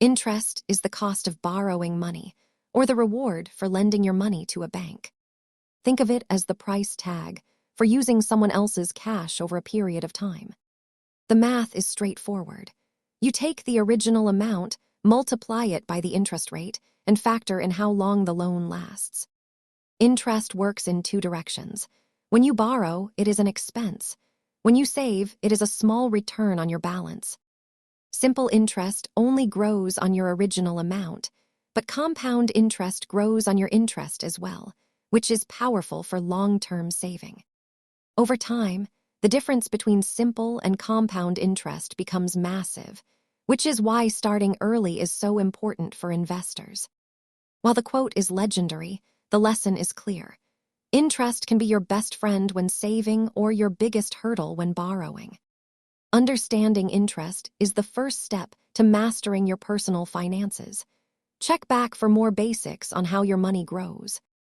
Interest is the cost of borrowing money, or the reward for lending your money to a bank. Think of it as the price tag for using someone else's cash over a period of time. The math is straightforward. You take the original amount, multiply it by the interest rate, and factor in how long the loan lasts. Interest works in two directions. When you borrow, it is an expense. When you save, it is a small return on your balance. Simple interest only grows on your original amount, but compound interest grows on your interest as well, which is powerful for long-term saving. Over time, the difference between simple and compound interest becomes massive, which is why starting early is so important for investors. While the quote is legendary, the lesson is clear. Interest can be your best friend when saving or your biggest hurdle when borrowing. Understanding interest is the first step to mastering your personal finances. Check back for more basics on how your money grows.